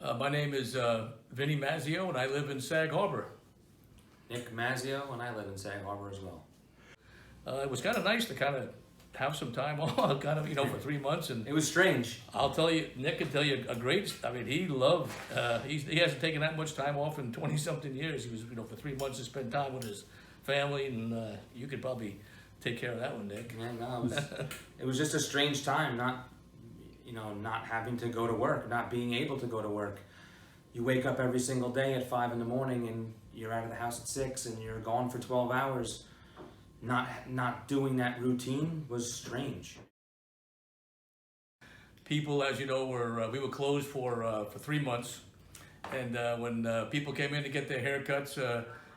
My name is Vinnie Mazzeo, and I live in Sag Harbor. Nick Mazzeo, and I live in Sag Harbor as well. It was kind of nice to kind of have some time off, for 3 months. And It was strange. I'll tell you, Nick can tell you a great. I mean, he loved. He hasn't taken that much time off in 20-something years. He was, for 3 months to spend time with his family, and you could probably take care of that one, Nick. Yeah, no, it was just a strange time, not having to go to work, not being able to go to work. You wake up every single day at 5 in the morning and you're out of the house at 6 and you're gone for 12 hours. Not doing that routine was strange. People, as you know, we were closed for 3 months, and when people came in to get their haircuts,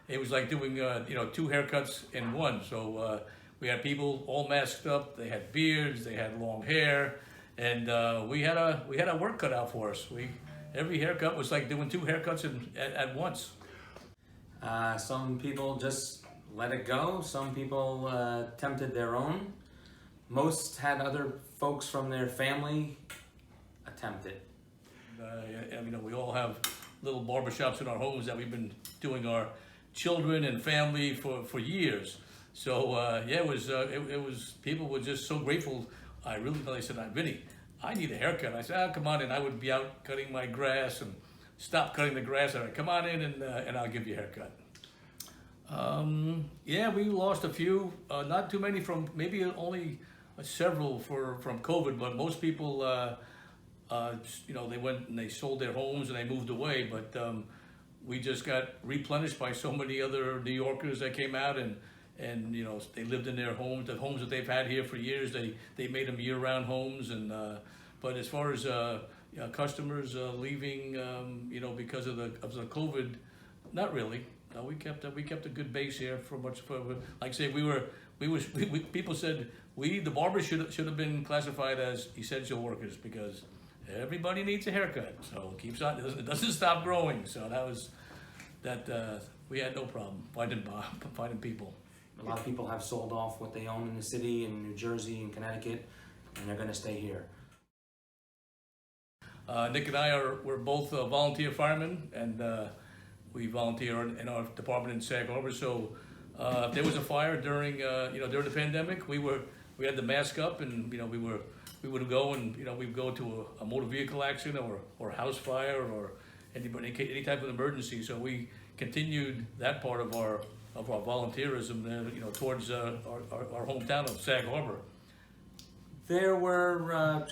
it was like doing 2 haircuts in one. So we had people all masked up. They had beards, they had long hair, and we had a work cut out for us. Every haircut was like doing 2 haircuts at once. Some people just let it go. Some people attempted their own. Most had other folks from their family attempt it. We all have little barbershops in our homes that we've been doing our children and family for years. So it was people were just so grateful. They said, Vinny, I need a haircut. I said, come on in. I would be out cutting my grass and stop cutting the grass. I said, come on in and I'll give you a haircut. We lost a few, not too many maybe only several from COVID, but most people, they went and they sold their homes and they moved away, but we just got replenished by so many other New Yorkers that came out and they lived in their homes, the homes that they've had here for years. They made them year-round homes, and but as far as customers leaving, because of the COVID, not really. No, we kept a good base here for like I say, people said the barbers should have been classified as essential workers because everybody needs a haircut, so it keeps on, it doesn't stop growing. So we had no problem finding people. A lot of people have sold off what they own in the city, in New Jersey and Connecticut, and they're going to stay here. Nick and we're both volunteer firemen, and we volunteer in our department in Sag Harbor. So if there was a fire during the pandemic, we had the mask up, and we would go and we'd go to a motor vehicle accident or a house fire or any type of emergency. So we continued that part of our volunteerism there, towards our hometown of Sag Harbor. There were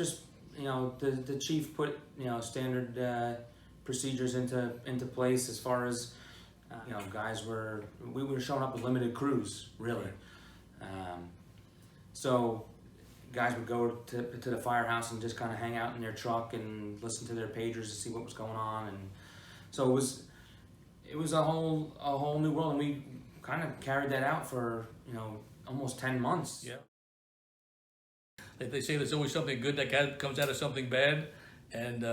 the chief put standard procedures into place as far as we were showing up with limited crews, really. So guys would go to the firehouse and just kind of hang out in their truck and listen to their pagers to see what was going on, and so it was a whole new world, and we kind of carried that out for almost 10 months. Yeah. They say there's always something good that comes out of something bad, and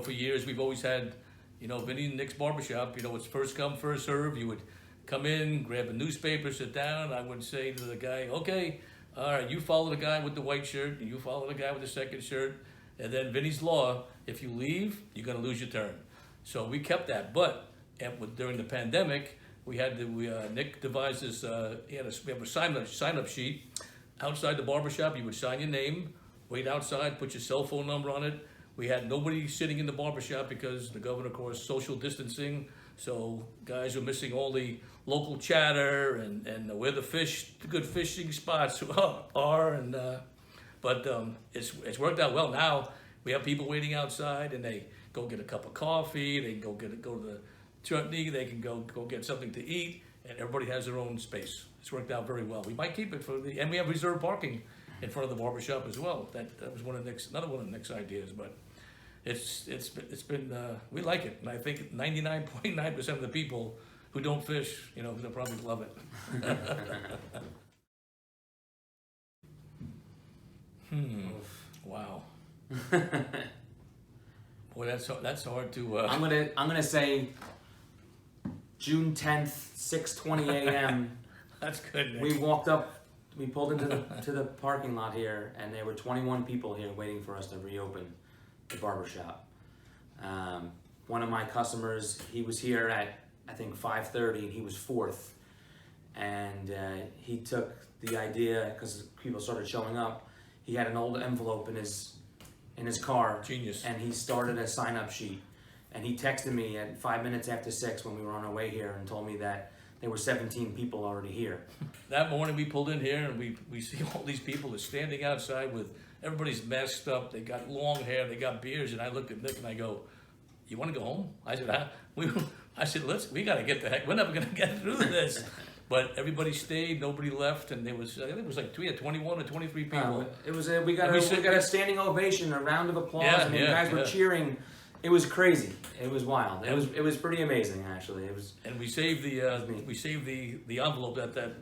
for years we've always had Vinnie and Nick's barbershop. It's first come, first serve. You would come in, grab a newspaper, sit down. I would say to the guy, okay, all right, you follow the guy with the white shirt, and you follow the guy with the second shirt, and then Vinnie's law, if you leave, you're going to lose your turn. So we kept that, but during the pandemic, Nick devised this, we have a sign-up sheet outside the barbershop. You would sign your name, wait outside, put your cell phone number on it. We had nobody sitting in the barbershop because the governor, of course, social distancing. So guys were missing all the local chatter and where the good fishing spots are. But it's worked out well. Now we have people waiting outside, and they go get a cup of coffee. They can go to the chutney. They can go get something to eat, and everybody has their own space. It's worked out very well. We might keep it and we have reserved parking in front of the barbershop as well. That was another one of Nick's ideas, but it's been we like it, and I think 99.9% of the people who don't fish, they'll probably love it. Wow. Boy, that's hard to. I'm gonna say June 10th, 6:20 a.m. That's good, Nick. We pulled into the parking lot here, and there were 21 people here waiting for us to reopen the barbershop. one of my customers, he was here at, I think, 5:30, and he was fourth. And he took the idea, because people started showing up, he had an old envelope in his car. Genius. And he started a sign-up sheet. And he texted me at 5 minutes after 6 when we were on our way here and told me that there were 17 people already here. That morning we pulled in here and we see all these people are standing outside with, everybody's messed up, they got long hair, they got beards, and I looked at Nick and I go, you want to go home? I said, we got to get the heck, we're never going to get through this. But everybody stayed, nobody left, and there was, I think it was like 21 or 23 people. It was we got a standing ovation, a round of applause, and the guys were cheering. It was crazy. It was wild. It was pretty amazing, actually. It was. And we saved the envelope that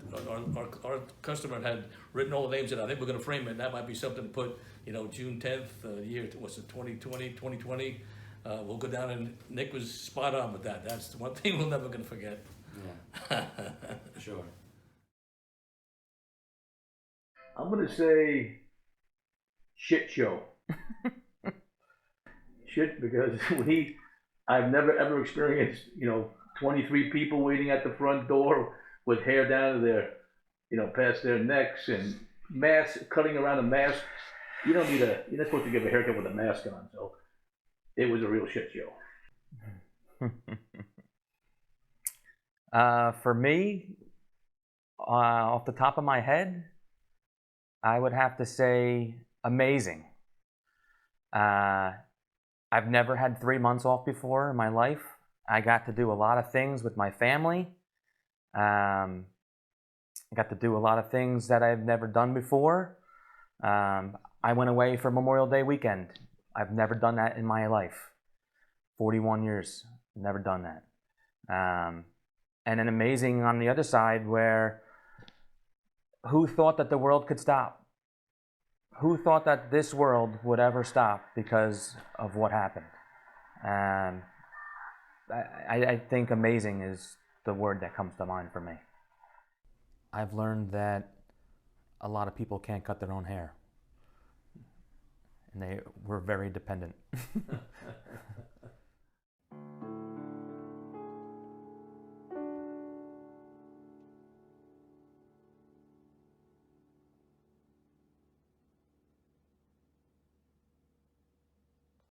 our customer had written all the names in. I think we're going to frame it. And that might be something to put, June 10th, year, what's it, 2020. We'll go down, and Nick was spot on with that. That's the one thing we're never going to forget. Yeah, sure. I'm going to say shit show. Shit, because I've never ever experienced, 23 people waiting at the front door with hair down to their, past their necks, and masks cutting around a mask. You're not supposed to give a haircut with a mask on, so it was a real shit show. For me, off the top of my head, I would have to say amazing. I've never had 3 months off before in my life. I got to do a lot of things with my family. I got to do a lot of things that I've never done before. I went away for Memorial Day weekend. I've never done that in my life. 41 years, never done that. And then amazing on the other side, where who thought that the world could stop? Who thought that this world would ever stop because of what happened? I think amazing is the word that comes to mind for me. I've learned that a lot of people can't cut their own hair. And we're very dependent.